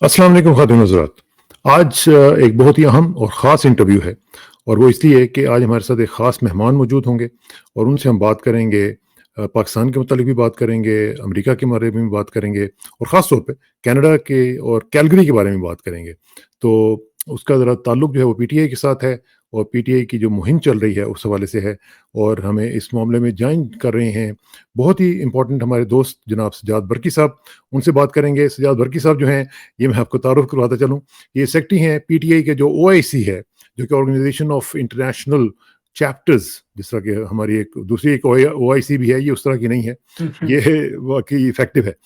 अस्सलाम वालेकुम खातिन हज़रात। आज एक बहुत ही अहम और ख़ास इंटरव्यू है और वो इसलिए कि आज हमारे साथ एक ख़ास मेहमान मौजूद होंगे और उनसे हम बात करेंगे पाकिस्तान के मुतालिक भी बात करेंगे, अमेरिका के बारे में भी बात करेंगे और ख़ास तौर पे कनाडा के और कैलगरी के बारे में बात करेंगे। तो उसका ज़रा ताल्लुक जो है वो पीटीआई के साथ है और पीटीआई की जो मुहिम चल रही है उस हवाले से है और हमें इस मामले में जॉइन कर रहे हैं बहुत ही इम्पोर्टेंट हमारे दोस्त जनाब सज्जाद बरकी साहब, उनसे बात करेंगे। सज्जाद बरकी साहब जो हैं ये मैं आपको तारुफ करवाता चलूँ, ये सेक्रेटरी हैं पीटीआई के जो ओआईसी है, जो कि ऑर्गेनाइजेशन ऑफ इंटरनेशनल चैप्टर्स, जिस तरह की हमारी एक दूसरी एक ओआईसी भी है, ये उस तरह की नहीं है, ये वाकई इफेक्टिव है।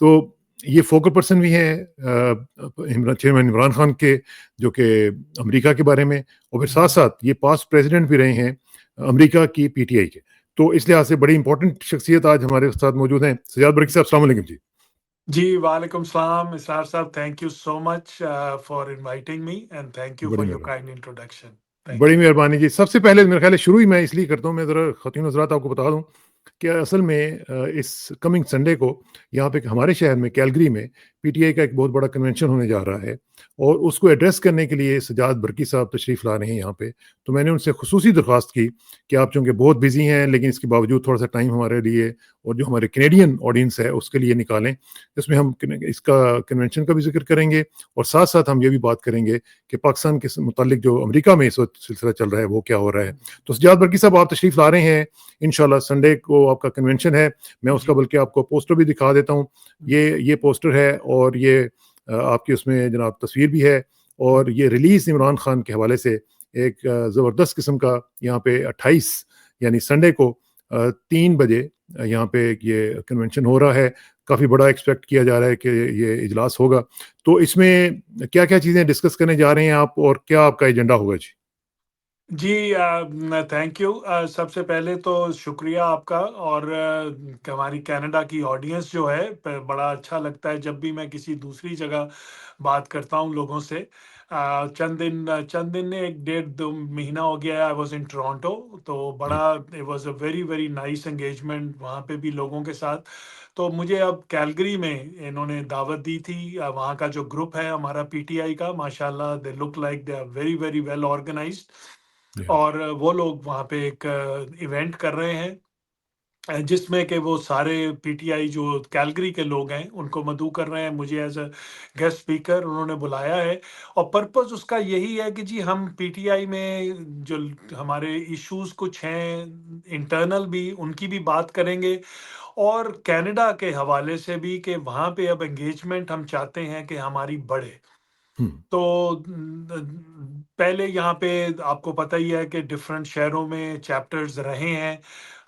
तो ये फोकल पर्सन भी हैं चेयरमैन इमरान खान के, जो कि अमेरिका के बारे में, और फिर साथ साथ ये पास्ट प्रेसिडेंट भी रहे हैं अमेरिका की पीटीआई के। तो इस लिहाज से बड़ी इंपॉर्टेंट शख्सियत आज हमारे साथ मौजूद हैं। सज्जाद बरकी साहब, अस्सलाम वालेकुम जी। जी, वालेकुम सलाम इसरार साहब, thank you so much for inviting me and thank you बड़ी फॉर योर मेहरबानी। Kind introduction. थैंक बड़ी यू। मेहरबानी जी। सबसे पहले मेरे ख्याल है शुरू ही मैं इसलिए करता हूँ, मैं ज़रा ख़वातीन हज़रात आपको बता दूँ कि असल में इस कमिंग संडे को यहाँ पे हमारे शहर में कैलगरी में पीटीआई का एक बहुत बड़ा कन्वेंशन होने जा रहा है और उसको एड्रेस करने के लिए सज्जाद बरकी साहब तशरीफ़ ला रहे हैं यहाँ पे। तो मैंने उनसे ख़ुसूसी दरख्वास्त की कि आप चूँकि बहुत बिज़ी हैं लेकिन इसके बावजूद थोड़ा-सा टाइम हमारे लिए और जो हमारे कैनेडियन ऑडियंस है उसके लिए निकालें। इसमें हम इसका कन्वेंशन का भी ज़िक्र करेंगे और साथ-साथ हम ये भी बात करेंगे कि पाकिस्तान के मुतालिक जो अमेरिका में इस वक़्त सिलसिला चल रहा है वो क्या हो रहा है। तो सज्जाद बरकी साहब, आप तशरीफ़ ला रहे हैं, इंशाल्लाह संडे को आपका कन्वेंशन है। मैं उसका जी। बल्कि आपको पोस्टर भी दिखा देता हूँ। ये पोस्टर है और ये आपकी उसमें जनाब तस्वीर भी है और ये रिलीज़ इमरान खान के हवाले से एक ज़बरदस्त किस्म का यहाँ पे 28 यानी संडे को 3 बजे यहाँ पे ये कन्वेंशन हो रहा है। काफ़ी बड़ा एक्सपेक्ट किया जा रहा है कि ये इजलास होगा। तो इसमें क्या-क्या चीज़ें डिस्कस करने जा रहे हैं आप और क्या आपका एजेंडा होगा जी? जी, थैंक यू। सबसे पहले तो शुक्रिया आपका और हमारी कनाडा की ऑडियंस जो है, बड़ा अच्छा लगता है जब भी मैं किसी दूसरी जगह बात करता हूँ लोगों से। चंद दिन ने 1 डेढ़ 2 महीना हो गया है, आई वॉज इन टोरंटो। तो जी, बड़ा it was a very very nice engagement वहाँ पे भी लोगों के साथ। तो मुझे अब कैलगरी में इन्होंने दावत दी थी। वहाँ का जो ग्रुप है हमारा पीटीआई का, माशाल्लाह they look like they are very very well organised. Yeah, और वो लोग वहाँ पे एक इवेंट कर रहे हैं, जिसमें कि वो सारे पीटीआई जो कैलगरी के लोग हैं उनको मदऊ कर रहे हैं। मुझे एज अ गेस्ट स्पीकर उन्होंने बुलाया है और पर्पस उसका यही है कि जी हम पीटीआई में जो हमारे इश्यूज कुछ हैं इंटरनल भी उनकी भी बात करेंगे और कनाडा के हवाले से भी कि वहाँ पे अब एंगेजमेंट हम चाहते हैं कि हमारी बढ़े। हुँ, तो पहले यहाँ पे आपको पता ही है कि डिफरेंट शहरों में चैप्टर्स रहे हैं।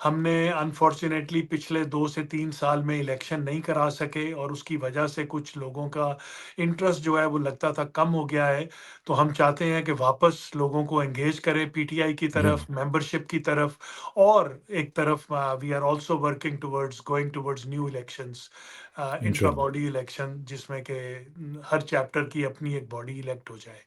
हमने अनफॉर्चुनेटली पिछले 2 से 3 साल में इलेक्शन नहीं करा सके और उसकी वजह से कुछ लोगों का इंटरेस्ट जो है वो लगता था कम हो गया है। तो हम चाहते हैं कि वापस लोगों को एंगेज करें पीटीआई की या, तरफ, मेंबरशिप की तरफ। और एक तरफ we are also working towards going towards new elections, intra इंशाल्लाह। बॉडी इलेक्शन, जिसमें कि हर चैप्टर की अपनी एक बॉडी इलेक्ट हो जाए।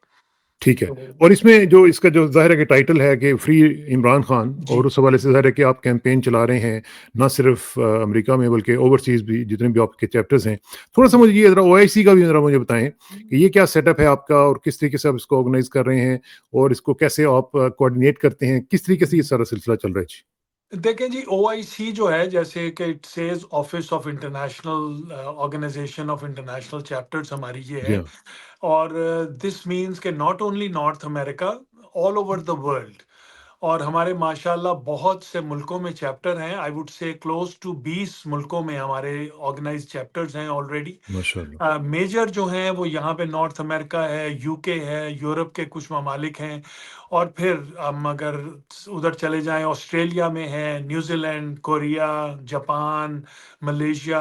ठीक है। तो और इसमें जो इसका जो ज़ाहिर है कि टाइटल है कि फ्री इमरान खान, जी। और उस हवाले से ज़ाहिर है कि आप कैंपेन चला रहे हैं, ना सिर्फ़ अमेरिका में बल्कि ओवरसीज़ भी जितने भी आपके चैप्टर्स हैं। थोड़ा-सा मुझे ये ज़रा ओआईसी का भी ज़रा मुझे बताएँ कि ये क्या सेटअप है आपका और किस तरीके से आप इसको ऑर्गेनाइज़ कर रहे हैं और इसको कैसे आप कोऑर्डिनेट करते हैं? किस तरीके से ये सारा सिलसिला चल रहा है? जी। देखें जी, ओआईसी जो है, जैसे कि it says office of international organisation of international chapters, हमारी ये जी है। हाँ, और दिस मीन्स के not only North America, all over the world. और हमारे माशाल्लाह बहुत से मुल्कों में चैप्टर हैं। I would say close to 20 मुल्कों में हमारे ऑर्गेनाइज्ड चैप्टर्स हैं ऑलरेडी। माशाअल्लाह। मेजर जो हैं वो यहाँ पे नॉर्थ अमेरिका है, यूके है, यूरोप के कुछ ममालिक हैं। और फिर हम अगर उधर चले जाएं, ऑस्ट्रेलिया में है, न्यूजीलैंड, कोरिया, जापान, मलेशिया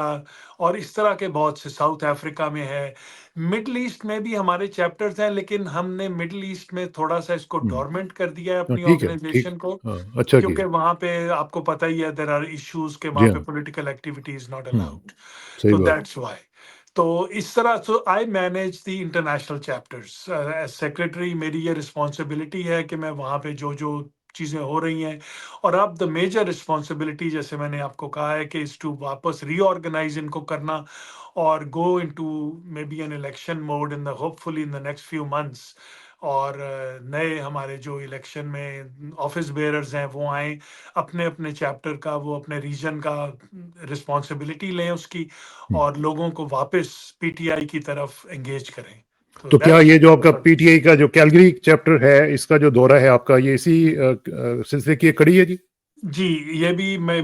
और इस तरह के बहुत से, साउथ अफ्रीका में है। मिडल ईस्ट में भी हमारे चैप्टर्स हैं, लेकिन हमने मिडल ईस्ट में थोड़ा सा इसको हुँ, डोरमेंट कर दिया है हाँ, अपनी ठीक है, ठीक। ऑर्गेनाइजेशन को। हाँ, अच्छा क्योंकि किया। वहाँ पे आपको पता ही है, देयर आर इश्यूज के जी वहाँ पे हाँ, political activity is not um, allowed. सही तो बात। That's why. तो इस तरह so I manage the international chapters as secretary. मेरी ये रिस्पॉन्सिबिलिटी है कि मैं वहाँ पे जो जो चीज़ें हो रही हैं। और अब द मेजर रिस्पॉन्सिबिलिटी, जैसे मैंने आपको कहा है, कि इज़ टू वापस रीऑर्गेनाइज़ इनको करना और go into may be an election mode in the hopefully in the next few months. और नए हमारे जो इलेक्शन में ऑफिस बेयरर्स हैं वो आएँ, अपने-अपने चैप्टर का, वो अपने रीजन का रिस्पॉन्सिबिलिटी लें उसकी, हुँ। और लोगों को वापस पीटीआई की तरफ एंगेज करें। तो तो क्या दैट्स ये जो आपका द पीटीआई का जो कैलगरी चैप्टर है, इसका जो दौरा है आपका, ये इसी सिलसिले की एक कड़ी है जी? जी, ये भी मैं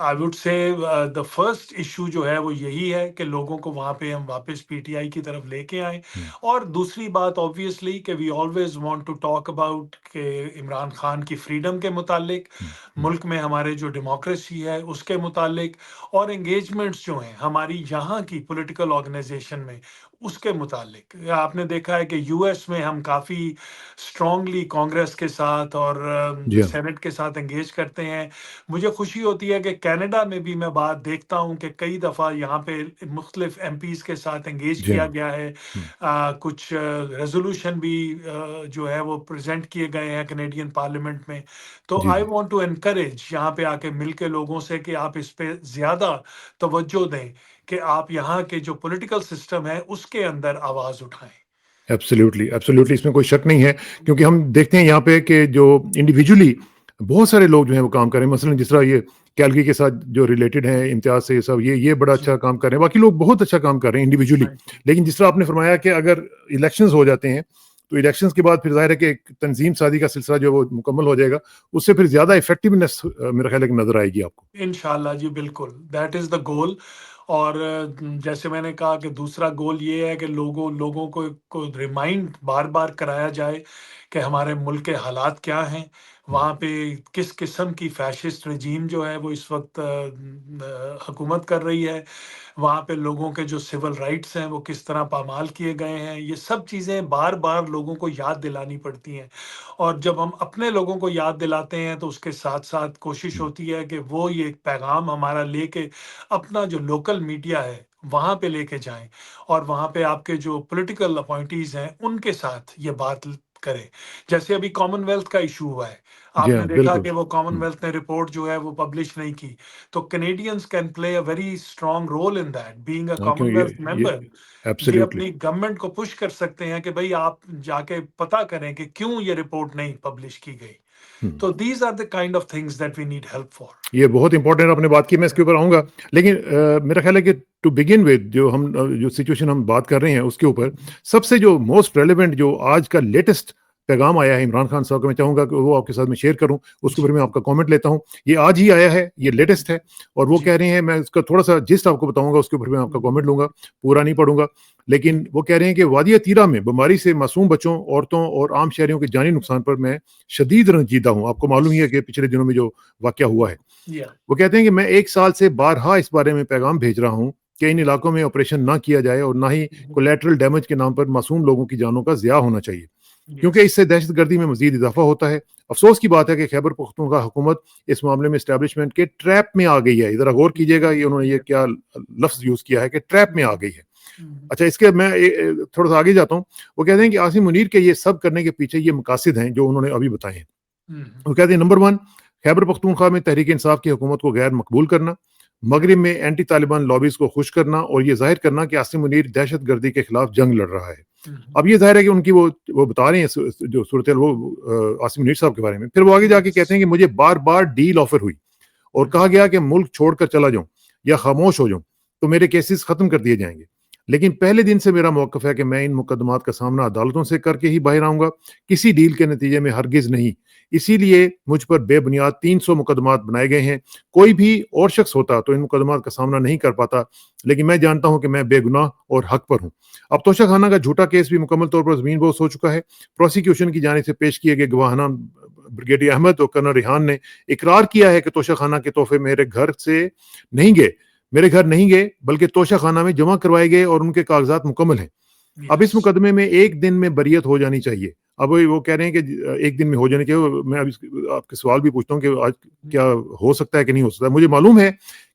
आई वुड से द फर्स्ट इश्यू जो है वो यही है कि लोगों को वहाँ पे हम वापस पीटीआई की तरफ लेके आएँ। हुँ, और दूसरी बात ऑब्वियसली कि we always want to talk about के इमरान खान की फ्रीडम के मुतालिक, हुँ, हुँ। मुल्क में हमारे जो डेमोक्रेसी है उसके मुतालिक, और एंगेजमेंट्स जो हैं हमारी यहाँ की पॉलिटिकल ऑर्गेनाइजेशन में, उसके मुतालिक। आपने देखा है कि यूएस में हम काफ़ी स्ट्रांगली कांग्रेस के साथ और जी हाँ। सेनेट के साथ एंगेज करते हैं। मुझे खुशी होती है कि कनाडा में भी मैं बात देखता हूँ कि कई दफ़ा यहाँ पे मुख्तलिफ एमपीज़ के साथ एंगेज जी किया हाँ। गया है। हुँ, कुछ रेज़ोल्यूशन भी जो है वो प्रेज़ेंट किए गए हैं कनेडियन पार्लियामेंट में। तो जी, आई जी। वांट टू एनकरेज यहाँ पे आके मिल के लोगों से कि आप इस पे ज़्यादा तवज्जो दें, कि आप यहाँ के जो पॉलिटिकल सिस्टम है उसके अंदर आवाज़ उठाएँ। एब्सोल्युटली, एब्सोल्युटली, इसमें कोई शक नहीं है, क्योंकि हम देखते हैं यहाँ पे कि जो इंडिविजुअली बहुत सारे लोग जो हैं वो काम कर रहे हैं। मसलन जिस तरह ये कैलगरी के साथ जो रिलेटेड हैं, इम्तियाज़ से, ये सब ये बड़ा जी, अच्छा काम कर रहे हैं। बाकी लोग बहुत अच्छा काम कर रहे हैं इंडिविजुअली। Thank you. लेकिन जिस तरह आपने फरमाया कि अगर इलेक्शंस हो जाते हैं, तो इलेक्शंस के बाद फिर ज़ाहिर है कि एक तंज़ीम साज़ी का सिलसिला जो है वो मुकम्मल हो जाएगा। उससे फिर ज़्यादा इफ़ेक्टिवनेस मेरा ख़्याल है कि नज़र आएगी आपको। इंशाल्लाह जी, बिल्कुल, दैट इज़ द गोल। और जैसे मैंने कहा कि दूसरा गोल ये है कि लोगों लोगों को रिमाइंड बार-बार कराया जाए कि हमारे मुल्क के हालात क्या हैं, हुँ, वहाँ पे किस किस्म की फ़ैशिस्ट रजीम जो है वो इस वक़्त हुकूमत कर रही है। वहाँ पे लोगों के जो सिविल राइट्स हैं वो किस तरह पामाल किए गए हैं, ये सब चीज़ें बार-बार लोगों को याद दिलानी पड़ती हैं। और जब हम अपने लोगों को याद दिलाते हैं तो उसके साथ-साथ कोशिश हुँ, होती है कि वो ये एक पैगाम हमारा लेके अपना जो लोकल मीडिया है वहाँ पे लेके जाएँ, और वहाँ पे आपके जो पॉलिटिकल अपॉइंटीज़ हैं उनके साथ ये बात करें। जैसे अभी कॉमनवेल्थ का इश्यू हुआ है, जी आपने हाँ, देखा बिल्कुल। कि वो हुँ, कॉमनवेल्थ ने रिपोर्ट जो है वो पब्लिश नहीं की। तो Canadians can play a very strong role in that, being a हाँ, क्यों कॉमनवेल्थ ये मेंबर। ये एब्सोल्युटली। अपनी गवर्नमेंट को पुश कर सकते हैं कि भई आप जाके पता करें कि क्यों ये रिपोर्ट नहीं पब्लिश की गई। हुँ। तो these are the kind of things that we need help for. ये बहुत इंपॉर्टेंट आपने बात की, मैं इसके ऊपर आऊँगा। लेकिन मेरा ख़्याल है कि टू बिगिन विद जो हम जो सिचुएशन हम बात कर रहे हैं उसके ऊपर, सबसे जो मोस्ट रेलेवेंट जो आज का लेटेस्ट पैगाम आया है इमरान खान साहब का, मैं चाहूँगा कि वो आपके साथ में शेयर करूँ, उसके ऊपर जी, मैं आपका कमेंट लेता हूँ। ये आज ही आया है, ये लेटेस्ट है, और वो जी। कह रहे हैं, मैं उसका थोड़ा-सा जिस्ट आपको बताऊँगा, उसके ऊपर मैं आपका हुँ, कमेंट लूँगा, पूरा नहीं पढ़ूँगा। लेकिन वो कह रहे हैं कि वादिया तीरा में बीमारी से मासूम बच्चों, औरतों और आम शहरियों के जानी नुकसान पर मैं शदीद रंजीदा हूँ। आपको मालूम ही है कि पिछले दिनों में जो वाक़या हुआ है। या वो कहते हैं कि मैं 1 साल से बारहा इस बारे में पैगाम भेज रहा हूँ कि इन इलाकों में ऑपरेशन ना किया जाए और ना ही हुँ, कोलैटरल डैमेज के नाम पर मासूम लोगों की जानों का ज़िया होना चाहिए, क्योंकि यस। इससे दहशतगर्दी में मज़ीद इज़ाफ़ा होता है। अफ़सोस की बात है कि खैबर पख्तूनख्वा हुकूमत इस मामले में एस्टेब्लिशमेंट के ट्रैप में आ गई है। ज़रा गौर कीजिएगा, ये उन्होंने ये या क्या लफ्ज़ यूज़ किया है कि ट्रैप में आ हुँ, गई है। हुँ, अच्छा, इसके मैं थोड़ा-सा आगे जाता हूँ। वो कहते हैं कि आसिम मुनीर के ये सब करने के पीछे ये मकासद हैं जो उन्होंने अभी बताए हैं। हुँ, वो कहते हैं, नंबर 1, खैबर पख्तूनख्वा में तहरीक इंसाफ की हुकूमत को गैर मकबूल करना, या मगरिब में एंटी तालिबान लॉबीज़ को खुश करना और ये ज़ाहिर करना कि आसिम मुनीर दहशतगर्दी के खिलाफ जंग लड़ रहा है। हुँ, अब ये ज़ाहिर है कि उनकी वो बता रहे हैं जो सूरत वो आसिम मुनीर साहब के बारे में। फिर वो आगे जाके कहते यस। हैं कि मुझे बार-बार डील ऑफ़र हुई और हुँ, कहा गया कि मुल्क छोड़कर चला जाऊँ या खामोश हो जाऊँ, तो मेरे केसेस ख़त्म कर दिए जाएँगे। लेकिन पहले दिन से मेरा मौक़िफ़ है कि मैं इन मुकदमात का सामना अदालतों से करके ही बाहर आऊँगा, किसी डील के नतीजे में हरगिज़ नहीं। इसीलिए मुझ पर बेबुनियाद 300 मुकदमात बनाए गए हैं। कोई भी और शख्स होता तो इन मुकदमात का सामना नहीं कर पाता, लेकिन मैं जानता हूँ कि मैं बेगुनाह और हक़ पर हूँ। अब तोशाखाना का झूठा केस भी मुकम्मल तौर पर ज़मीन-बोस हो चुका है। प्रोसिक्यूशन की जानिब से पेश किए गए गवाहाना ब्रिगेडियर अहमद और कर्नल रिहान ने इकरार किया है कि तोशाखाना के तोहफ़े मेरे घर नहीं गए, बल्कि तोशाखाना में जमा करवाए गए और उनके कागज़ात मुकम्मल हैं। अब इस यस। मुकदमे में 1 दिन में बरियत हो जानी चाहिए। अब वो कह रहे हैं कि 1 दिन में हो जानी चाहिए। मैं अब आपके सवाल भी पूछता हूँ कि आज हुँ, क्या हो सकता है कि नहीं हो सकता है? मुझे मालूम है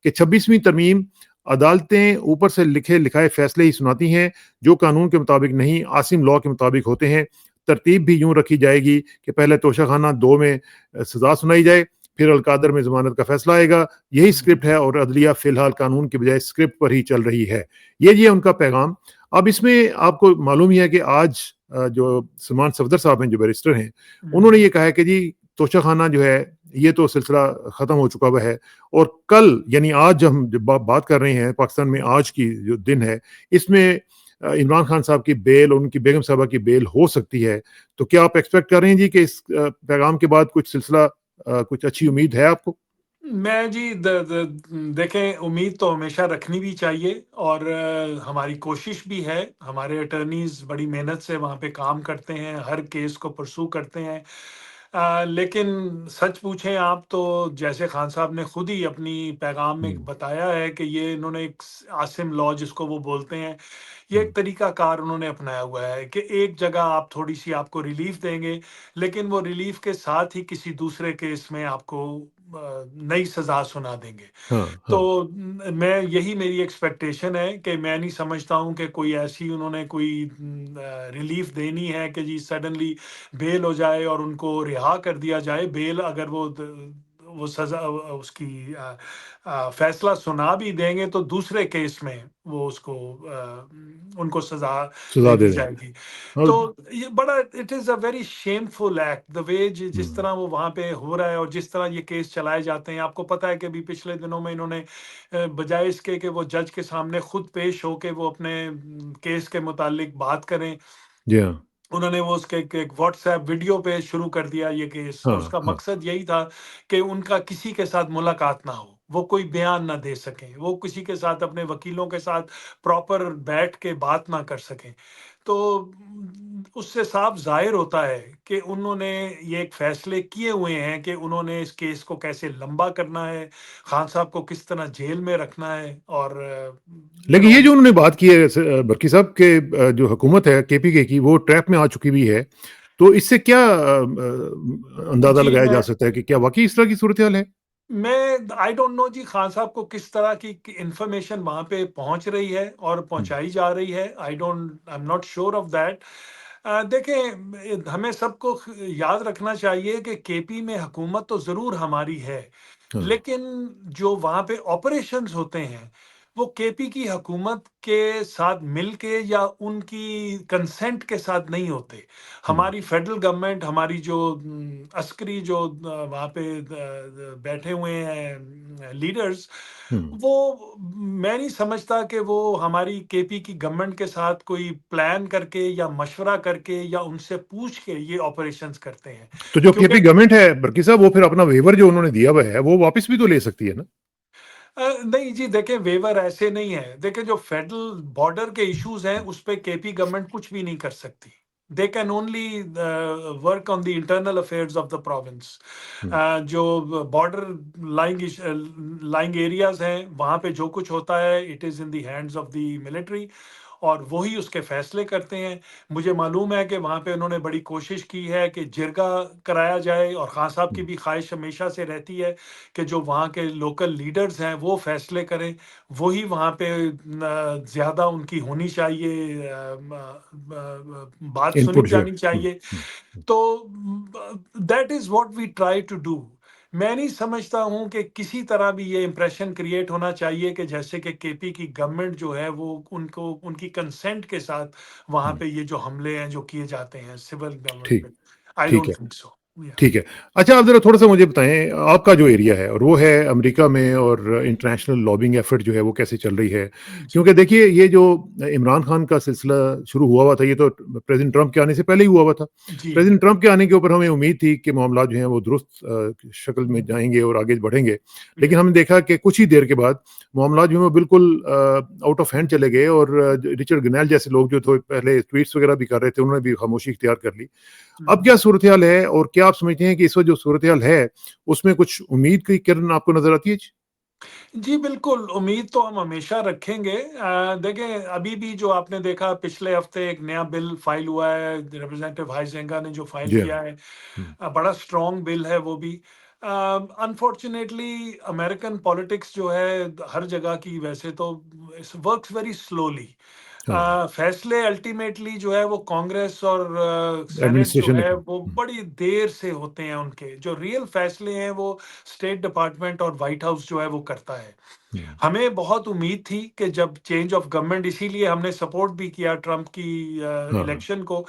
कि 26वीं तरमीम अदालतें ऊपर से लिखे-लिखाए फैसले ही सुनाती हैं, जो कानून के मुताबिक नहीं, आसिम लॉ के मुताबिक होते हैं। तरतीब भी यूँ रखी जाएगी कि पहले तोशाखाना 2 में सज़ा सुनाई जाए, फिर अल-कादर में ज़मानत का फैसला आएगा। यही स्क्रिप्ट है और अदलिया फ़िलहाल कानून की बजाय स्क्रिप्ट पर ही चल रही है। ये जी है उनका पैगाम। अब इसमें आपको मालूम ही है कि आज जो सलमान सफदर साहब हैं, जो बैरिस्टर हैं, उन्होंने ये कहा है कि जी तोशाखाना जो है, ये तो सिलसिला ख़त्म हो चुका हुआ है और कल यानी आज जब हम जब बात कर रहे हैं पाकिस्तान में आज की जो दिन है, इसमें इमरान खान साहब की बेल और उनकी बेगम साहबा की बेल हो सकती है। तो क्या आप एक्सपेक्ट कर रहे हैं जी कि इस पैगाम के बाद कुछ सिलसिला कुछ अच्छी उम्मीद है आपको? मैं जी देखें, उम्मीद तो हमेशा रखनी भी चाहिए और हमारी कोशिश भी है। हमारे अटर्नीज बड़ी मेहनत से वहाँ पे काम करते हैं, हर केस को परसू करते हैं। लेकिन सच पूछें आप तो जैसे खान साहब ने खुद ही अपनी पैगाम में हुँ, बताया है कि ये इन्होंने एक आसिम लॉ जिसको वो बोलते हैं, ये एक हुँ, तरीका कार उन्होंने अपनाया हुआ है कि एक जगह आप थोड़ी सी आपको रिलीफ देंगे, लेकिन वो रिलीफ के साथ ही किसी दूसरे केस में आपको नई सजा सुना देंगे। हाँ, तो हाँ, मैं यही मेरी एक्सपेक्टेशन है कि मैं नहीं समझता हूँ कि कोई ऐसी उन्होंने कोई रिलीफ देनी है कि जी सडनली बेल हो जाए और उनको रिहा कर दिया जाए। बेल अगर वो सजा उसकी फैसला सुना भी देंगे तो दूसरे केस में वो उसको उनको सजा सज़ा दे दे दी देंगे। जाएगी। हाँ, तो ये बड़ा it is a very shameful act the way जिस हुँ, तरह वो वहाँ पे हो रहा है और जिस तरह ये केस चलाए जाते हैं। आपको पता है कि अभी पिछले दिनों में इन्होंने बजाय इसके कि वो जज के सामने खुद पेश होके वो अपने केस के मुतालिक बात करें, जी हाँ, उन्होंने वो उसके एक व्हाट्सएप वीडियो पे शुरू कर दिया ये केस और हाँ, उसका हाँ, मकसद यही था कि उनका किसी के साथ मुलाकात ना हो, वो कोई बयान ना दे सकें, वो किसी के साथ अपने वकीलों के साथ प्रॉपर बैठ के बात ना कर सकें। तो उससे साफ ज़ाहिर होता है कि उन्होंने ये एक फ़ैसले किए हुए हैं कि उन्होंने इस केस को कैसे लंबा करना है, खान साहब को किस तरह जेल में रखना है और यू लेकिन नो ये जो उन्होंने बात की है बरकी साहब के जो हुकूमत है केपीके की वो ट्रैप में आ चुकी हुई है। तो इससे क्या अंदाज़ा जी, लगाया जा मैं सकता है कि क्या वाक़ई इस तरह की सूरत-हाल है? मैं आई डोंट नो जी खान साहब को किस तरह की इंफॉर्मेशन वहां पे पहुंच रही है और हुँ, पहुंचाई जा रही है। I am not sure of that. देखें, हमें सबको याद रखना चाहिए कि केपी में हुकूमत तो ज़रूर हमारी है, हाँ, लेकिन जो वहाँ पे ऑपरेशंस होते हैं, वो केपी की हुकूमत के साथ मिलके या उनकी कंसेंट के साथ नहीं होते। हुँ, हमारी फेडरल गवर्नमेंट, हमारी जो अस्करी जो वहाँ पे बैठे हुए हैं लीडर्स, हुँ। वो मैं नहीं समझता कि वो हमारी केपी की गवर्नमेंट के साथ कोई प्लान करके या मशवरा करके या उनसे पूछ के ये ऑपरेशंस करते हैं। तो जो केपी क्योंकि गवर्नमेंट है बरकी साहब वो फिर अपना वेवर जो उन्होंने दिया हुआ है वो वापस भी तो ले सकती है ना? नहीं जी, देखें वेवर ऐसे नहीं है। देखें जो फेडरल बॉर्डर के इश्यूज़ हैं उस पे केपी गवर्नमेंट कुछ भी नहीं कर सकती। They can only work on the internal affairs of the province. हुँ, जो बॉर्डर लाइंग एरियाज़ हैं वहाँ पे जो कुछ होता है it is in the hands of the military और वही उसके फैसले करते हैं। मुझे मालूम है कि वहाँ पे उन्होंने बड़ी कोशिश की है कि जिरगा कराया जाए और खान साहब की हुँ। भी ख्वाहिश हमेशा से रहती है कि जो वहाँ के लोकल लीडर्स हैं वो फैसले करें, वही वहाँ पे ज़्यादा उनकी होनी चाहिए, बात सुनी इनपुट जो है। जानी हुँ, चाहिए। हुँ, हुँ, तो that is what we try to do. मैं नहीं समझता हूँ कि किसी तरह भी ये इंप्रेशन क्रिएट होना चाहिए कि जैसे कि केपी की गवर्नमेंट जो है वो उनको उनकी कंसेंट के साथ वहाँ हुँ। पे ये जो हमले हैं जो किए जाते हैं सिविल गवर्नमेंट ठीक, पे। आई ठीक डोंट है। Think so. या ठीक है। अच्छा आप ज़रा थोड़ा-सा मुझे बताएँ आपका जो एरिया है और वो है अमेरिका में और इंटरनेशनल लॉबिंग एफर्ट जो है वो कैसे चल रही है? जी, क्योंकि देखिए ये जो इमरान खान का सिलसिला शुरू हुआ था ये तो प्रेज़िडेंट ट्रंप के आने से पहले ही हुआ था। जी। प्रेज़िडेंट ट्रंप के आने के ऊपर हमें उम्मीद थी कि मामलात जो हैं वो दुरुस्त शक्ल में हुँ, जाएँगे और आगे बढ़ेंगे। लेकिन या हमने देखा कि कुछ ही देर के बाद मामलात जो हैं वो बिल्कुल आउट ऑफ हैंड चले गए और रिचर्ड ग्रैल जैसे लोग जो थे पहले ट्वीट्स वगैरह भी कर रहे थे उन्होंने भी खामोशी इख्तियार कर ली। अब हुँ। क्या सूरत-हाल है और क्या आप समझते हैं कि इस वक़्त जो सूरत-हाल है, उसमें कुछ उम्मीद की किरण आपको नज़र आती है? जी। जी, बिल्कुल, उम्मीद तो हम हमेशा रखेंगे। देखें अभी भी जो आपने देखा पिछले हफ़्ते एक नया बिल फ़ाइल हुआ है, रिप्रेजेंटेटिव हाइजेंगा ने जो फ़ाइल जी हाँ। किया है, हुँ, बड़ा स्ट्रॉन्ग बिल है वो भी। अनफॉर्च्युनेटली अमेरिकन पॉलिटिक्स जो है हर जगह की वैसे तो वर्क्स वेरी स्लोली। हाँ, फैसले अल्टीमेटली जो है वो कांग्रेस और सेनेट जो एडमिनिस्ट्रेशन ने है किया। वो बड़ी देर से होते हैं, उनके जो रियल फैसले हैं वो स्टेट डिपार्टमेंट और व्हाइट हाउस जो है वो करता है। हुँ, हमें बहुत उम्मीद थी कि जब चेंज ऑफ गवर्नमेंट, इसीलिए हमने सपोर्ट भी किया ट्रंप की हाँ, हाँ, इलेक्शन को,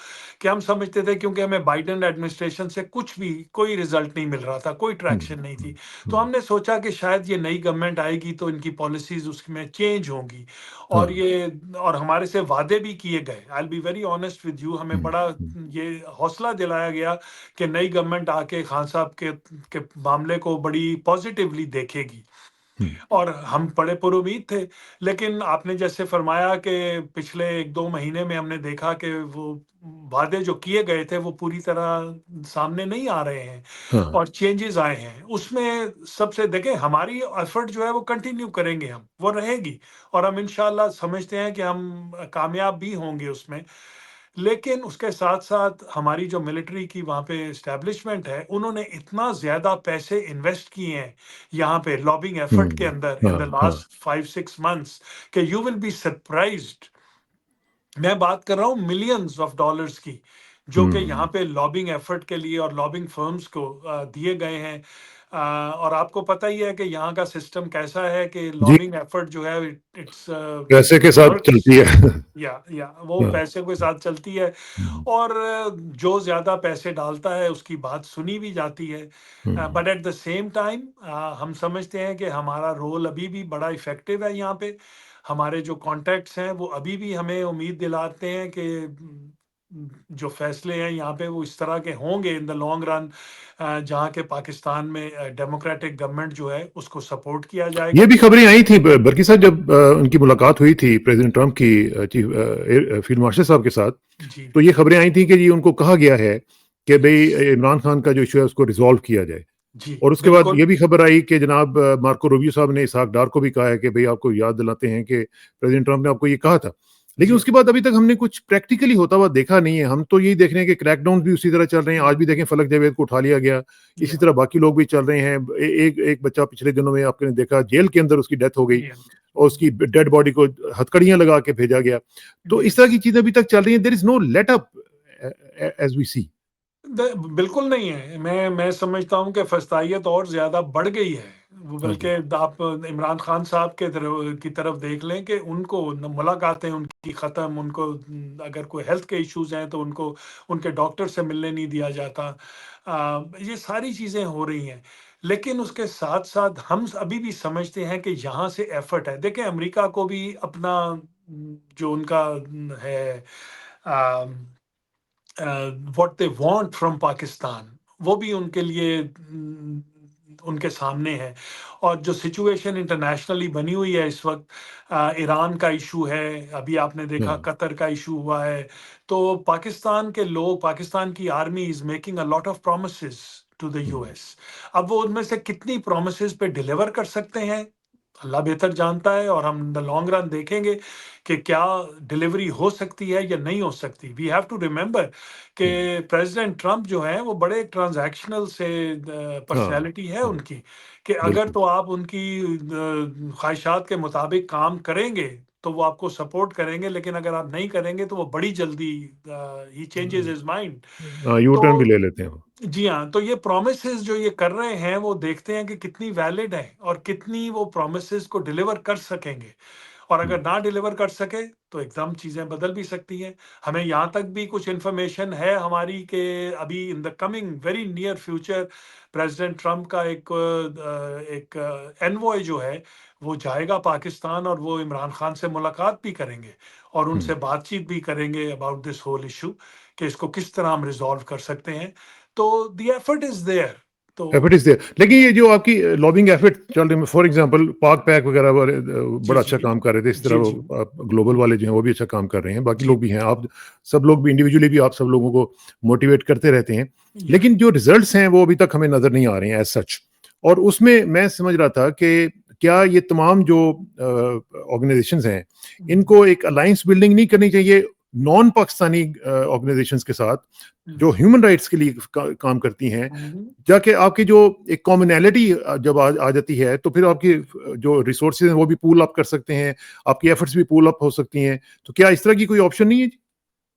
कि हम समझते थे क्योंकि हमें बाइडेन एडमिनिस्ट्रेशन से कुछ भी कोई रिजल्ट नहीं मिल रहा था, कोई हुँ, ट्रैक्शन नहीं हुँ, थी। तो हुँ, हमने सोचा कि शायद ये नई गवर्नमेंट आएगी तो इनकी पॉलिसीज उसमें चेंज होंगी, और हाँ, ये और हमारे से वादे भी किए गए। I will be very honest with you, हमें हुँ, बड़ा हुँ, ये हौसला दिलाया गया कि नई गवर्नमेंट आके खान साहब के मामले को बड़ी पॉजिटिवली देखेगी, हुँ, और हम बड़े पुरुमीद थे। लेकिन आपने जैसे फरमाया कि पिछले 1-2 महीने में हमने देखा कि वो वादे जो किए गए थे वो पूरी तरह सामने नहीं आ रहे हैं, हाँ, और चेंजेस आए हैं। उसमें सबसे देखें, हमारी एफर्ट जो है वो कंटिन्यू करेंगे हम, वो रहेगी, और हम इंशाल्लाह समझते हैं कि हम कामयाब भी होंगे उसमें। लेकिन उसके साथ-साथ हमारी जो मिलिट्री की वहाँ पे एस्टैब्लिशमेंट है, उन्होंने इतना ज़्यादा पैसे इन्वेस्ट किए हैं यहाँ पे लॉबिंग एफर्ट के हुँ, अंदर इन द हाँ, हाँ, लास्ट 5-6 मंथ्स, कि यू विल बी सरप्राइज्ड। मैं बात कर रहा हूँ मिलियंस ऑफ डॉलर्स की, जो कि यहाँ हुँ, पे लॉबिंग एफर्ट के लिए और लॉबिंग फर्म्स को दिए गए हैं। और आपको पता ही है कि यहाँ का सिस्टम कैसा है कि जी, लॉबिंग एफर्ट जो है इट्स पैसे के इट साथ वर्क्स। चलती है। या वो हाँ, पैसे के साथ चलती है, हुँ, और जो ज़्यादा पैसे डालता है उसकी बात सुनी भी जाती है। Um, but at the same time हम समझते हैं कि हमारा रोल अभी भी बड़ा इफ़ेक्टिव है यहाँ पे। हमारे जो कॉन्टैक्ट्स हैं वो अभी भी हमें उम्मीद दिलाते हैं कि जो फ़ैसले हैं यहाँ पे वो इस तरह के होंगे इन द लॉन्ग रन, जहाँ के पाकिस्तान में डेमोक्रेटिक गवर्नमेंट जो है उसको सपोर्ट किया ये जाएगा। भी खबरें आई थी बल्कि साहब जब उनकी मुलाकात हुई थी प्रेसिडेंट ट्रंप की चीफ फील्ड मार्शल साहब के साथ, जी, तो ये खबरें आई थी कि जी उनको कहा गया है कि भई इमरान खान का जो इश्यू है उसको रिज़ॉल्व किया जाए। जी, और उसके बाद बिल्कुल। ये भी खबर आई कि जनाब मार्को रूबियो साहब ने इसहाक डार को भी कहा है कि भई आपको याद दिलाते हैं कि प्रेसिडेंट ट्रंप ने आपको ये कहा था। लेकिन जी, उसके बाद अभी तक हमने कुछ प्रैक्टिकली होता हुआ देखा नहीं है। हम तो यही देख रहे हैं कि क्रैकडाउन भी उसी तरह चल रहे हैं। आज भी देखें फलक जावेद को उठा लिया गया। इसी या, तरह बाकी लोग भी चल रहे हैं। एक एक बच्चा पिछले दिनों में आपने देखा जेल के अंदर उसकी डेथ हो गई या, और उसकी डेड बॉडी को हथकड़ियाँ लगा के भेजा गया। तो इस जी। तरह की चीज़ें अभी तक चल रही हैं। There is no let up as we see. बिल्कुल नहीं है। मैं समझता हूँ कि फस्तायत और ज़्यादा बढ़ गई है। वो हाँ बल्कि जी। आप इमरान खान साहब के तरफ देख लें कि उनको न मुलाकातें उनकी ख़त्म, उनको अगर कोई हेल्थ के इश्यूज़ हैं तो उनको उनके डॉक्टर से मिलने नहीं दिया जाता। ये सारी चीज़ें हो रही हैं। लेकिन उसके साथ-साथ हम अभी भी समझते हैं कि यहाँ से एफ़र्ट है। देखिए, अमेरिका को भी अपना जो उनका है what they want from Pakistan, वो भी उनके लिए उनके सामने है। और जो सिचुएशन इंटरनेशनली बनी हुई है इस वक्त, ईरान का इशू है, अभी आपने देखा हाँ। कतर का इशू हुआ है। तो पाकिस्तान के लोग, पाकिस्तान की army is making a lot of promises to the hmm, US. अब वो उनमें से कितनी प्रोमिसेस पे डिलीवर कर सकते हैं, अल्लाह बेहतर जानता है, और हम द लॉन्ग रन देखेंगे कि क्या डिलीवरी हो सकती है या नहीं हो सकती। वी हैव टू रिमेंबर कि हुँ। प्रेसिडेंट ट्रंप जो हैं वो बड़े ट्रांजैक्शनल से हाँ, पर्सनैलिटी है हाँ, उनकी, कि अगर बिल्कुल। तो आप उनकी ख्वाहिशात के मुताबिक काम करेंगे तो वो आपको सपोर्ट करेंगे, लेकिन अगर आप नहीं करेंगे तो वो बड़ी जल्दी ही चेंजेस हिज माइंड। हाँ, यू तो टर्न भी ले लेते हैं वो। जी हाँ, तो ये प्रोमिसेस जो ये कर रहे हैं वो देखते हैं कि कितनी वैलिड है और कितनी वो प्रोमिसेस को डिलीवर कर सकेंगे। और हुँ, अगर ना डिलीवर कर सके तो एकदम चीज़ें बदल भी सकती हैं। हमें यहाँ तक भी कुछ इन्फॉर्मेशन है हमारी कि अभी इन the coming very near future president Trump का एक एनवॉय जो है वो जाएगा पाकिस्तान, और वो इमरान खान से मुलाकात भी करेंगे और हुँ। उनसे बातचीत भी करेंगे अबाउट दिस होल इश्यू, कि इसको किस तरह हम रिज़ॉल्व कर सकते हैं। तो द एफर्ट इज़ देयर। तो एफर्ट इज़ देयर। लेकिन ये जो आपकी लॉबिंग एफर्ट चल रही है, फॉर एग्ज़ाम्पल पाक पैक वगैरह वाले जी, बड़ा जी, अच्छा काम कर रहे थे। इसी तरह जी, वो जी, ग्लोबल वाले जो हैं वो भी अच्छा काम कर रहे हैं। बाकी जी, लोग भी हैं। आप सब लोग भी इंडिविजुअली भी आप सब लोगों को मोटिवेट करते रहते हैं। या, लेकिन जो रिज़ल्ट्स हैं वो अभी तक हमें नज़र नहीं आ रहे हैं एज़ सच। और उसमें मैं समझ रहा था कि क्या ये तमाम जो ऑर्गनाइज़ेशंस हैं, इनको एक अलायंस बिल्डिंग नहीं करनी चाहिए नॉन पाकिस्तानी ऑर्गेनाइजेशंस के साथ हुँ। जो ह्यूमन राइट्स के लिए काम करती हैं, हुँ, हुँ। जाके आपकी जो एक कॉमनैलिटी जब आ जाती है, तो फिर आपकी जो रिसोर्सेज हैं वो भी पूल अप कर सकते हैं, आपकी एफर्ट्स भी पूल अप हो सकती हैं। तो क्या इस तरह की कोई ऑप्शन नहीं है जी?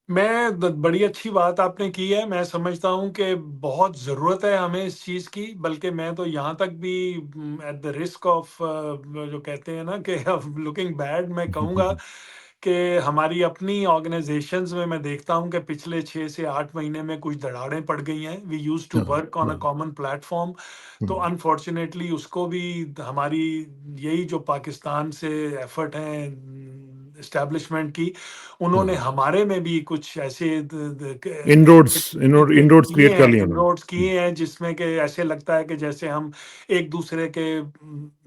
मैं ब बड़ी अच्छी बात आपने की है। मैं समझता हूँ कि बहुत ज़रूरत है हमें इस चीज़ की, बल्कि मैं तो यहाँ तक भी एट द रिस्क ऑफ जो कहते हैं ना कि ऑफ लुकिंग बैड, मैं कहूँगा कि हमारी अपनी ऑर्गनाइज़ेशंस में मैं देखता हूँ कि पिछले 6 से 8 महीने में कुछ दरारें पड़ गई हैं। वी यूज्ड टू हाँ, वर्क ऑन अ हाँ। कॉमन प्लेटफ़ॉर्म, तो हुँ, अनफॉर्च्युनेटली उसको भी हमारी यही जो पाकिस्तान से एफ़र्ट हैं एस्टेब्लिशमेंट की, उन्होंने हाँ। हमारे में भी कुछ ऐसे इनरोड्स इनरोड्स किए क्रिएट कर हैं, लिया उन्होंने। इनरोड्स हुँ, किए हैं जिसमें कि ऐसे लगता है कि जैसे हम एक दूसरे के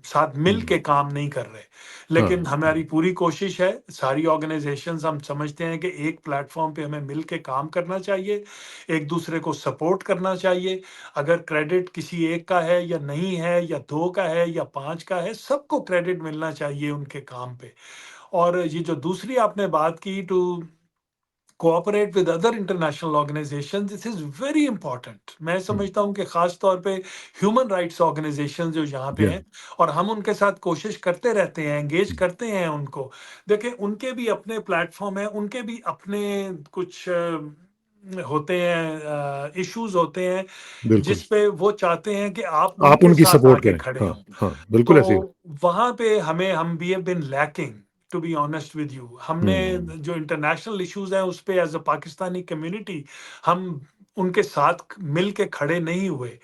साथ मिल हुँ। के काम नहीं कर रहे। हाँ, लेकिन हमारी हाँ। पूरी कोशिश है, सारी ऑर्गेनाइजेशंस हम समझते हैं कि एक प्लेटफॉर्म पे हमें मिल के काम करना चाहिए, एक दूसरे को सपोर्ट करना चाहिए। अगर क्रेडिट किसी एक का है या नहीं है या 2 का है या 5 का है, सबको क्रेडिट मिलना चाहिए उनके काम पे। और ये जो दूसरी आपने बात की to cooperate with other international organisations, this is very important. मैं हुँ, समझता हूँ कि खास तौर पे ह्यूमन राइट्स ऑर्गेनाइजेशंस जो यहाँ पे या हैं, और हम उनके साथ कोशिश करते रहते हैं, एंगेज हुँ, करते हैं उनको। देखें, उनके भी अपने प्लेटफॉर्म हैं, उनके भी अपने कुछ होते हैं, इश्यूज होते हैं बिल्कुल। जिस पे वो चाहते हैं कि आप आप उनके उनकी साथ सपोर्ट आगे करें। खड़े हाँ, हों। हाँ, बिल्कुल ऐसे ही। तो वहाँ पे हम we have been lacking, to be honest with you. हमने हुँ। जो इंटरनेशनल इश्यूज हैं उस पे एज अ पाकिस्तानी कम्युनिटी हम उनके साथ मिल के खड़े नहीं हुए।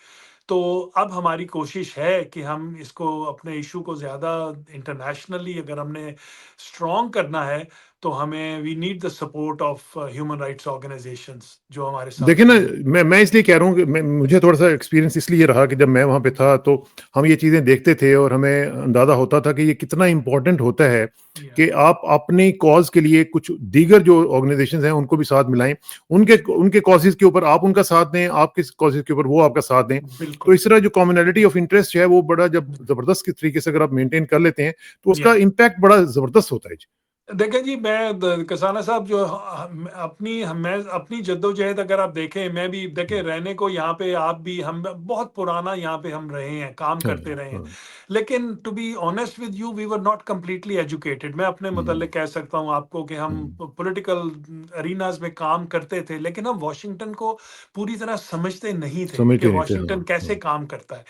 तो अब हमारी कोशिश है कि हम इसको अपने इशू को ज़्यादा इंटरनेशनली अगर हमने स्ट्रॉन्ग करना है, तो हमें we need the support of human rights organisations जो हमारे साथ देखिए ना, खड़ी हैं। मैं इसलिए कह रहा हूँ कि मुझे थोड़ा-सा एक्सपीरियंस इसलिए रहा कि जब मैं वहाँ पे था, तो हम ये चीज़ें देखते थे और हमें अंदाज़ा होता था कि ये कितना इम्पोर्टेंट होता है या कि आप अपनी कॉज़ के लिए कुछ दीगर जो ऑर्गनाइज़ेशंस हैं, उनको भी साथ मिलाएँ। उनके उनके कॉज़ेज़ के ऊपर आप उनका साथ दें, आपके कॉज़ेज़ के ऊपर वो आपका साथ दें। तो बिल्कुल। इस तरह जो कॉमनैलिटी ऑफ इंटरेस्ट है, वो बड़ा जब ज़बरदस्त के तरीके से अगर आप मेंटेन कर लेते हैं, तो उसका या इम्पैक्ट बड़ा ज़बरदस्त होता है। जी। देखें जी, मैं कसाना साहब जो मैं अपनी जद्दोजहद अगर आप देखें, मैं भी देखें हुँ। रहने को यहाँ पे, आप भी, हम बहुत पुराना यहाँ पे हम रहे हैं, काम हाँ, करते रहे हैं। हाँ। लेकिन to be honest with you, we were not completely educated. मैं अपने हुँ, मुतल्लिक कह सकता हूँ आपको कि हम हुँ। पॉलिटिकल अरीनाज में काम करते थे, लेकिन हम वॉशिंगटन को पूरी तरह समझते नहीं थे कि समझते नहीं थे। हाँ, वॉशिंगटन कैसे हाँ। काम करता है।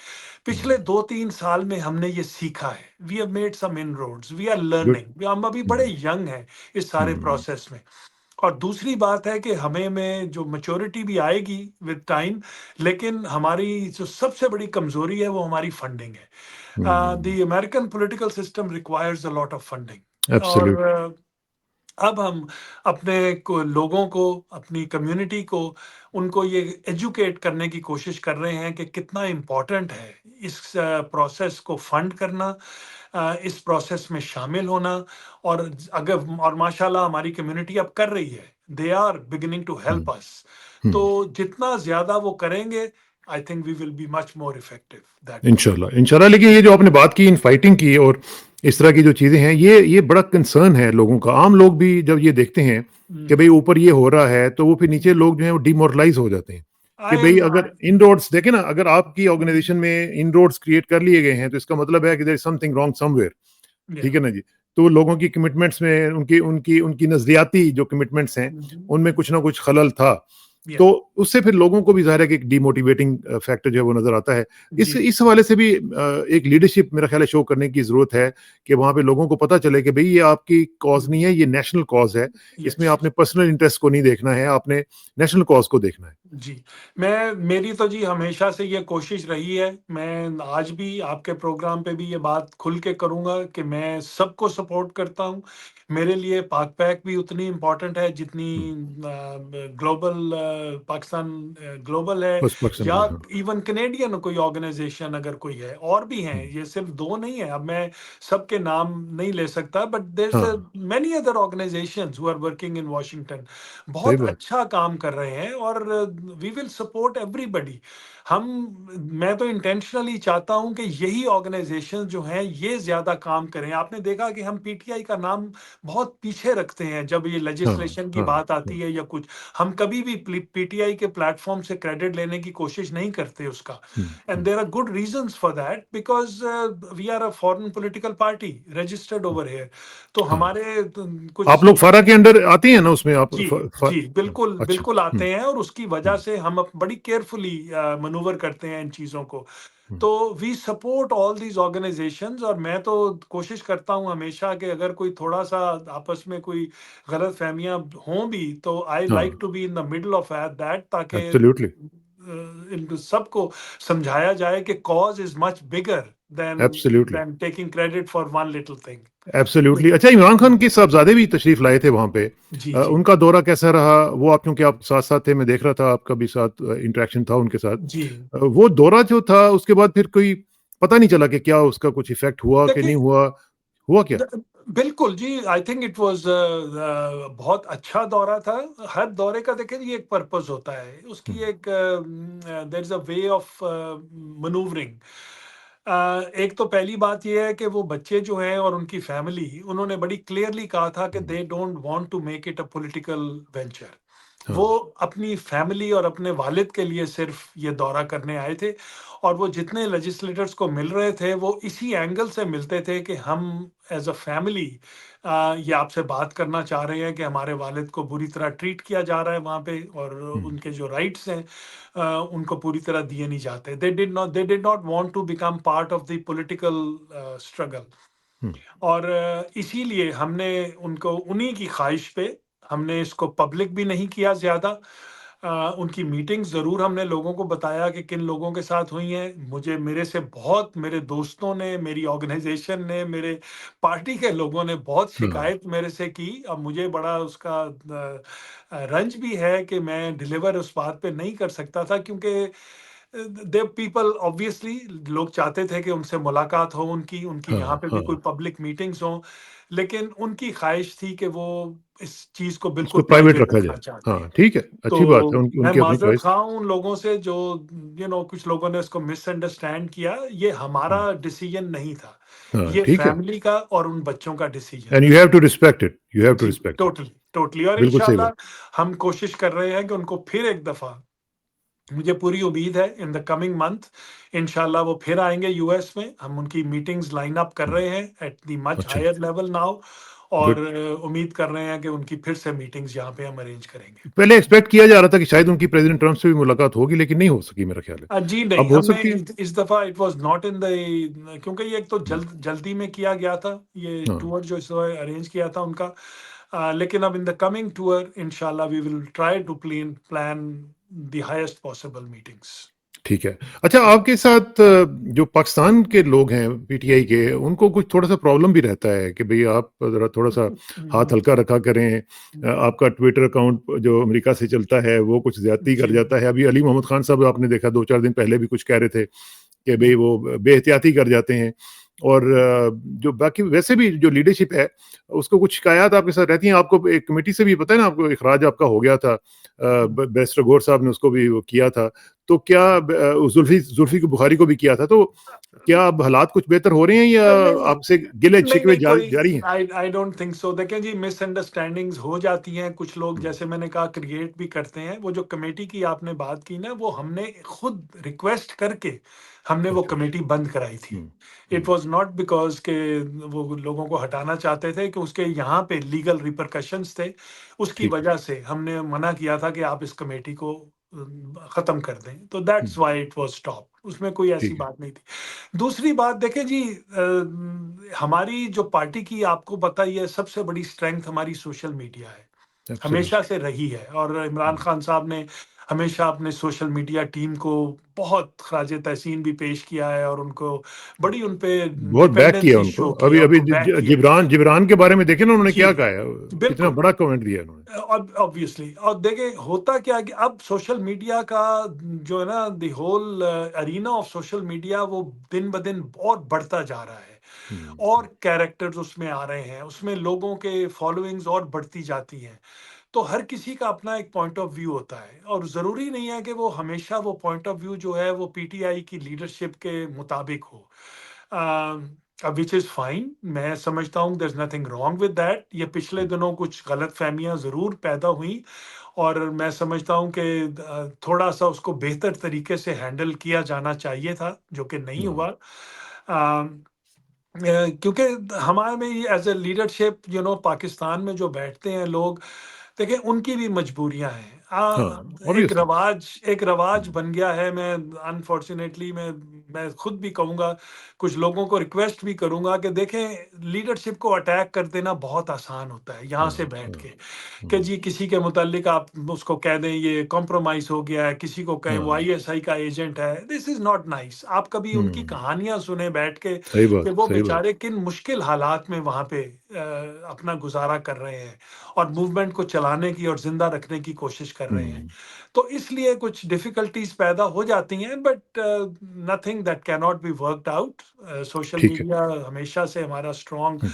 पिछले हुँ। 2-3 साल में हमने ये सीखा है। We have made some inroads, we are good. Learning. हम अभी बड़े हुँ, यंग हैं इस सारे हुँ, प्रोसेस में। और दूसरी बात है कि हमें में जो मैच्योरिटी भी आएगी विद टाइम, लेकिन हमारी जो सबसे बड़ी कमज़ोरी है वो हमारी फंडिंग है। Um. The American political system requires a lot of funding. और एब्सोल्यूट। अब हम अपने को लोगों को, अपनी कम्युनिटी को, उनको ये एजुकेट करने की कोशिश कर रहे हैं कि कितना इम्पोर्टेंट है इस प्रोसेस को फंड करना, इस प्रोसेस में शामिल होना। और अगर और माशाल्लाह हमारी कम्युनिटी अब कर रही है, they are beginning to um, help us. Um. तो जितना ज़्यादा वो करेंगे, I think we will be much more effective that way. इंशाल्लाह, इंशाल्लाह। लेकिन ये जो आपने बात की इन फाइटिंग की और इस तरह की जो चीज़ें हैं, ये बड़ा कंसर्न है लोगों का। आम लोग भी जब ये देखते हैं कि भई ऊपर ये हो रहा है, तो वो फिर नीचे लोग जो हैं वो डिमोरलाइज़ हो जाते हैं कि आई भई नो। अगर इनरोड्स देखें ना, अगर आपकी ऑर्गनाइज़ेशन में इनरोड्स क्रिएट कर लिए गए हैं, तो इसका मतलब है कि there is something wrong somewhere. या ठीक है ना जी? तो लोगों की कमिटमेंट्स में उनकी उनकी उनकी नज़रियाती जो कमिटमेंट्स हैं, उनमें कुछ ना कुछ खलल था। या तो उससे फिर लोगों को भी ज़ाहिर है कि एक डिमोटिवेटिंग फैक्टर जो है वो नज़र आता है। जी। इस हवाले से भी एक लीडरशिप मेरा ख़्याल है शो करने की ज़रूरत है कि वहाँ पे लोगों को पता चले कि भई ये आपकी कॉज़ नहीं है, ये नेशनल कॉज़ है। इसमें यस। आपने पर्सनल इंटरेस्ट को नहीं देखना है, आपने नेशनल कॉज़ को देखना है। जी, मेरी तो जी हमेशा से ये कोशिश रही है, मैं आज भी आपके प्रोग्राम पे भी ये बात खुल के करूँगा कि मैं सबको सपोर्ट करता हूँ। मेरे लिए पाक-पैक भी उतनी इम्पोर्टेंट है जितनी हुँ, ग्लोबल पाकिस्तान ग्लोबल है, बस पाकिस्तान या ग्लोबल, हाँ। इवन कनेडियन कोई ऑर्गेनाइजेशन अगर कोई है, और भी हैं, हुँ, ये सिर्फ 2 नहीं है। अब मैं सबके नाम नहीं ले सकता, बट देयर इज़ हाँ, many other organisations who are working in Washington, सही बहुत बात। अच्छा काम कर रहे हैं, और वी विल सपोर्ट एवरीबॉडी। हम मैं तो इंटेंशनली चाहता हूं कि यही ऑर्गेनाइजेशन जो हैं ये ज्यादा काम करें। आपने देखा कि हम पीटीआई का नाम बहुत पीछे रखते हैं जब ये हाँ, लेजिस्लेशन की हाँ, बात हाँ, आती है या कुछ। हम कभी भी पीटीआई के प्लेटफॉर्म से क्रेडिट लेने की कोशिश नहीं करते उसका। Um, and um, there are good reasons for that, because we are a foreign political party registered um, over here. तो हाँ। हमारे कुछ आप लोग फारा के अंडर आती हैं ना उसमें आप जी, फ फ जी, बिल्कुल, अच्छा। बिल्कुल हुँ, आते हैं, और उसकी वजह हुँ, से हम बड़ी केयरफुली मैनूवर करते हैं इन चीज़ों को। हुँ, तो we support all these organisations, और मैं तो कोशिश करता हूँ हमेशा कि अगर कोई थोड़ा-सा आपस में कोई गलतफ़हमियाँ हों भी, तो आई हाँ, like to be in the middle of that, ताकि एब्सोल्यूटली, इन सबको समझाया जाए कि cause is much bigger than absolutely, taking credit for one little thing. Absolutely. अच्छा, इमरान खान के साहबज़ादे भी तशरीफ़ लाए थे वहाँ पे। जी, जी। उनका दौरा कैसा रहा? वो आप क्योंकि आप साथ-साथ थे, मैं देख रहा था आपका भी साथ इंटरेक्शन था उनके साथ। जी। वो दौरा जो था उसके बाद फिर कोई पता नहीं चला कि क्या उसका कुछ इफ़ेक्ट हुआ कि नहीं देखिए, हुआ? हुआ क्या? बिल्कुल जी, आई थिंक इट वाज़ बहुत अच्छा दौरा था। हर दौरे का देखिए जी एक पर्पस होता है, हुँ, उसकी एक there is a way of manoeuvring. एक तो पहली बात ये है कि वो बच्चे जो हैं और उनकी फैमिली, उन्होंने बड़ी क्लियरली कहा था कि um, they don't want to make it a political venture. वो हाँ, अपनी फैमिली और अपने वालिद के लिए सिर्फ ये दौरा करने आए थे, और वो जितने लेजिस्लेटर्स को मिल रहे थे वो इसी एंगल से मिलते थे कि हम एज अ फैमिली ये आपसे बात करना चाह रहे हैं कि हमारे वालिद को बुरी तरह ट्रीट किया जा रहा है वहाँ पे, और हुँ, उनके जो राइट्स हैं उनको पूरी तरह दिए नहीं जाते। They did not want to become part of the political struggle. हुँ, और इसीलिए हमने उनको उन्हीं की ख्वाहिश पे हमने इसको पब्लिक भी नहीं किया ज़्यादा। उनकी मीटिंग्स ज़रूर हमने लोगों को बताया कि किन लोगों के साथ हुई हैं। मुझे मेरे से बहुत मेरे दोस्तों ने, मेरी ऑर्गेनाइज़ेशन ने, मेरे पार्टी के लोगों ने बहुत हाँ, शिकायत मेरे से की। अब मुझे बड़ा उसका रंज भी है कि मैं डिलीवर उस बात पे नहीं कर सकता था, क्योंकि दे पीपल ऑब्वियसली लोग चाहते थे कि उनसे मुलाकात हो उनकी, उनकी यहाँ हाँ, पे भी कोई हाँ। पब्लिक मीटिंग्स हों, लेकिन उनकी ख़्वाहिश थी कि वो इस चीज़ को उसको बिल्कुल प्राइवेट प्राइवेट रखा रखना जाए। चाहते हैं। हाँ, ठीक है, अच्छी बात है, तो उनकी मैं उनकी अपनी माज़रत चॉइस। ख़्वाह हूँ उन लोगों से जो कुछ लोगों ने इसको मिसअंडरस्टैंड किया। ये हुँ, हमारा डिसीजन नहीं था। हाँ, ये ठीक है। फैमिली का और उन बच्चों का डिसीजन एंड था। You have to respect it, you have to जी, रिस्पेक्ट इट। टोटली, टोटली, और बिल्कुल सही बात। इंशाअल्लाह हम कोशिश कर रहे हैं कि उनको फिर एक दफ़ा, मुझे पूरी उम्मीद है इन द कमिंग मंथ इंशाल्लाह वो फिर आएँगे यूएस में। हम उनकी मीटिंग्स लाइन अप कर हुँ, रहे हैं एट द मच अच्छा, हायर लेवल नाउ, और गुड। उम्मीद कर रहे हैं कि उनकी फिर से मीटिंग्स यहाँ पे हम अरेंज करेंगे। पहले एक्सपेक्ट किया जा रहा था कि शायद उनकी प्रेज़िडेंट ट्रम्प से भी मुलाकात होगी, लेकिन नहीं हो सकी मेरा ख़्याल है। जी नहीं, अब हो हमने सकती है? इस दफ़ा it was not in the, क्योंकि ये एक तो हुँ, जल्दी में किया गया था, ये हाँ, टूर जो इस दफ़ा अरेंज किया था उनका। लेकिन अब इन द कमिंग टूर इंशाल्लाह we will try to plan the highest possible meetings. ठीक है। अच्छा, आपके साथ जो पाकिस्तान के लोग हैं पीटीआई के, उनको कुछ थोड़ा-सा प्रॉब्लम भी रहता है कि भई आप ज़रा थोड़ा-सा हाथ हल्का रखा करें। आपका ट्विटर अकाउंट जो अमेरिका से चलता है, वो कुछ ज़्यादती जी। कर जाता है। अभी अली मोहम्मद खान साहब आपने देखा 2-4 दिन पहले भी कुछ कह रहे थे कि भई हुँ, वो बेएहतियाती कर जाते हैं। और जो बाकी वैसे भी जो लीडरशिप है, उसको कुछ शिकायत आपके साथ रहती हैं? आपको एक कमेटी से भी पता है ना, आपको इखराज आपका हो गया था। हुँ। बैरिस्टर गौर साहब ने उसको भी वो किया था। तो क्या जुल्फ़ी बुखारी को भी किया था। तो क्या अब हालात कुछ बेहतर हो रहे हैं या नहीं, आपसे नहीं, गिले-शिकवे नहीं, कोई जारी हैं? आई आई डोंट थिंक सो। देखें जी, मिसअंडरस्टैंडिंग्स हो जाती हैं, कुछ लोग हुँ, जैसे मैंने कहा क्रिएट भी करते हैं। वो जो कमेटी की आपने बात की ना, वो हमने खुद रिक्वेस्ट करके हमने वो अच्छा। कमेटी बंद कराई थी। Um, it um, was not because के वो लोगों को हटाना चाहते थे, कि उसके यहाँ पे लीगल रिपरकशंस थे। उसकी ठीक है। वजह से हमने मना किया था कि आप इस कमेटी को ख़त्म कर दें। तो um, that's why it was stopped, उसमें कोई ऐसी ठीक है। बात नहीं थी। दूसरी बात देखें जी, हमारी जो पार्टी की आपको पता ही है सबसे बड़ी स्ट्रेंथ हमारी सोशल मीडिया है। हमेशा एब्सोल्यूटली। से रही है, और इमरान हुँ, खान साहब ने हमेशा अपने सोशल मीडिया टीम को बहुत ख़राज तहसीन भी पेश किया है और उनको बड़ी उन पे बहुत बैक किया डिपेंडेंसी उनको। शो की अभी है, अभी उनको बैक किया है। जिब्रान जिब्रान के बारे में देखें ना उन्होंने जी, क्या कहा है, कितना बिल्कुल। बड़ा कमेंट दिया उन्होंने। ऑब्वियसली, और देखिए होता क्या है कि अब सोशल मीडिया का जो है ना, the whole arena of social media वो दिन ब दिन और बढ़ता जा रहा है और कैरेक्टर्स उसमें आ रहे हैं, उसमें लोगों के फॉलोइंग्स और बढ़ती जाती हैं। तो हर किसी का अपना एक पॉइंट ऑफ व्यू होता है और ज़रूरी नहीं है कि वो हमेशा वो पॉइंट ऑफ व्यू जो है वो पीटीआई की लीडरशिप के मुताबिक हो। विच इज़ फाइन, मैं समझता हूँ there is nothing wrong with that. ये पिछले दिनों कुछ गलतफ़हमियाँ ज़रूर पैदा हुई और मैं समझता हूँ कि थोड़ा-सा उसको बेहतर तरीके से हैंडल किया जाना चाहिए था, जो कि नहीं हुआ। क्योंकि हमारे में एज ए लीडरशिप पाकिस्तान में जो बैठते हैं लोग, देखिए उनकी भी मजबूरियां हैं। हाँ, एक ऑब्वियसली। रवाज बन गया है। मैं अनफॉर्चुनेटली मैं खुद भी कहूँगा, कुछ लोगों को रिक्वेस्ट भी करूँगा कि देखें, लीडरशिप को अटैक कर देना बहुत आसान होता है यहाँ हाँ, से बैठ हाँ, के, कि जी किसी के मुतालिक आप उसको कह दें ये कॉम्प्रोमाइज़ हो गया है, किसी को कहें वो हाँ, आईएसआई का एजेंट है। This is not nice. आप कभी उनकी हुँ, कहानियाँ सुने बैठ के सही कि बात, वो सही बात। बेचारे किन मुश्किल हालात में वहाँ पे अपना गुज़ारा कर रहे हैं और मूवमेंट को चलाने की और ज़िंदा रखने की कोशिश कर रहे हैं। हुँ, तो इसलिए कुछ डिफ़िकल्टीज़ पैदा हो जाती हैं, but nothing that can not be worked out. Social ठीक है। मीडिया हमेशा से हमारा स्ट्रॉन्ग हुँ,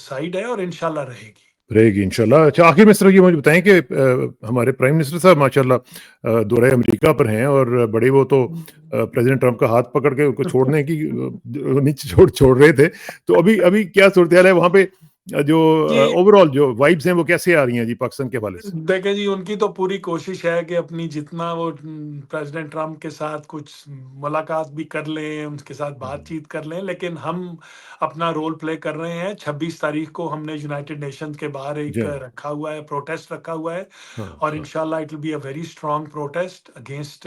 साइड है और इंशाल्लाह रहेगी। रहेगी इंशाल्लाह। अच्छा, आखिर में सिर्फ ये मुझे बताएँ कि हमारे प्राइम मिनिस्टर साहब माशाल्लाह दौरे अमेरिका पर हैं और बड़े वो तो प्रेज़िडेंट ट्रंप का हाथ पकड़ के उनको छोड़ने की नीचे छोड़ छोड़ रहे थे। तो अभी अभी क्या सूरत-हाल है वहाँ पे? जो जी, ओवरऑल जो वाइब्स हैं वो कैसे आ रही हैं जी पाकिस्तान के हवाले से? देखें जी, उनकी तो पूरी कोशिश है कि अपनी जितना वो प्रेसिडेंट ट्रम्प के साथ कुछ मुलाकात भी कर लें, उनके साथ हुँ, बातचीत कर लें, लेकिन हम अपना रोल प्ले कर रहे हैं। 26 तारीख को हमने यूनाइटेड नेशंस के बाहर जी एक हाँ, रखा हुआ है, प्रोटेस्ट रखा हुआ है हाँ, और हाँ। इंशाल्लाह it will be a very strong protest against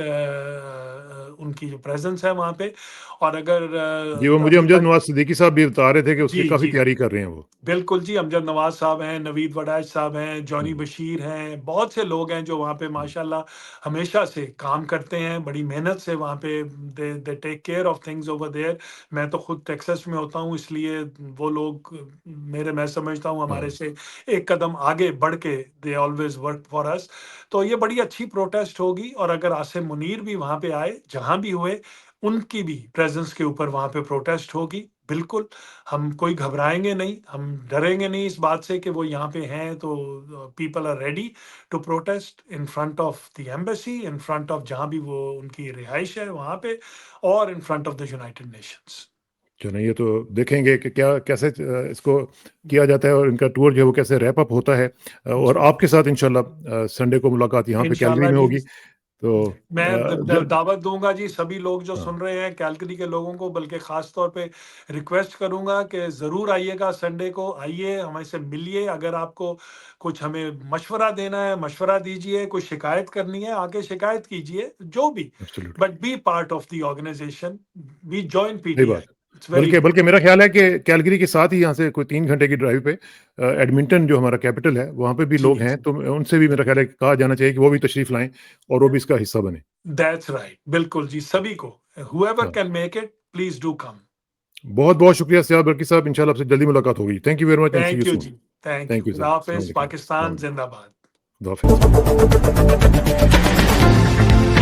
उनकी जो प्रेज़ेंस है वहाँ पे। और अगर जी, वो मुझे अभी अमजद तक नवाज़ सिद्दीकी साहब भी बता रहे थे कि उसकी जी, काफ़ी जी। तैयारी कर रहे हैं वो। बिल्कुल जी, अमजद नवाज़ साहब हैं, नवीद वड़ैच साहब हैं, जॉनी हुँ, बशीर हैं, बहुत से लोग हैं जो वहाँ पे हुँ, माशाल्लाह हमेशा से काम करते हैं, बड़ी मेहनत से वहाँ पे they they take care of things over there. मैं तो खुद टेक्सास में होता हूँ, इसलिए वो लोग मैं समझता हूँ हमारे हाँ, से एक कदम आगे बढ़ के they always work for us. तो ये बड़ी अच्छी प्रोटेस्ट होगी और अगर आसिम मुनीर भी वहाँ पे आए, जहाँ भी हुए, उनकी भी प्रेज़ेंस के ऊपर वहाँ पे प्रोटेस्ट होगी। बिल्कुल, हम कोई घबराएँगे नहीं, हम डरेंगे नहीं इस बात से कि वो यहाँ पे हैं, तो people are ready to protest in front of the embassy, in front of जहाँ भी वो उनकी रिहाइश है वहाँ पे, और in front of the United Nations. चलिए ये तो देखेंगे कि क्या कैसे इसको किया जाता है और इनका टूर जो है वो कैसे रैप अप होता है। और जी, आपके साथ इंशाल्लाह संडे को मुलाकात यहाँ पे कैलगरी इंशाल्लाह में जी। होगी। तो मैं द द ज दावत दूँगा जी सभी लोग जो हाँ, सुन रहे हैं, कैलगरी के लोगों को, बल्कि ख़ास तौर पे रिक्वेस्ट करूँगा कि ज़रूर आइएगा संडे को, आइए, हमसे मिलिए। अगर आपको कुछ हमें मशवरा देना है, मशवरा दीजिए, कोई शिकायत करनी है, आके शिकायत कीजिए, जो भी। Absolutely, but be part of the organization, we join सही पीटीआई, बात है। इट्स वेरी बल्कि गुड। बल्कि मेरा ख़्याल है कि कैलगरी के साथ ही यहाँ से कोई 3 घंटे की ड्राइव पे एडमिंटन जो हमारा कैपिटल है, वहाँ पे भी जी, लोग हैं, जी। तो उनसे भी मेरा ख़्याल है कि कहा जाना चाहिए कि वो भी तशरीफ़ लाएँ और वो भी इसका हिस्सा बनें। दैट्स राइट, बिल्कुल जी, सभी को, हूएवर हाँ, can make it, please do come. बहुत-बहुत शुक्रिया सियाद बरकी साहब, इंशाल्लाह आपसे जल्दी मुलाकात होगी। Thank you very much and see you thank you soon. जी, थैंक यू। थैंक यू खुदा सर। अस्सलाम हाफ़िज़, वालेकुम। अस्सलाम पाकिस्तान वालेकुम। ज़िंदाबाद। खुदा हाफ़िज़।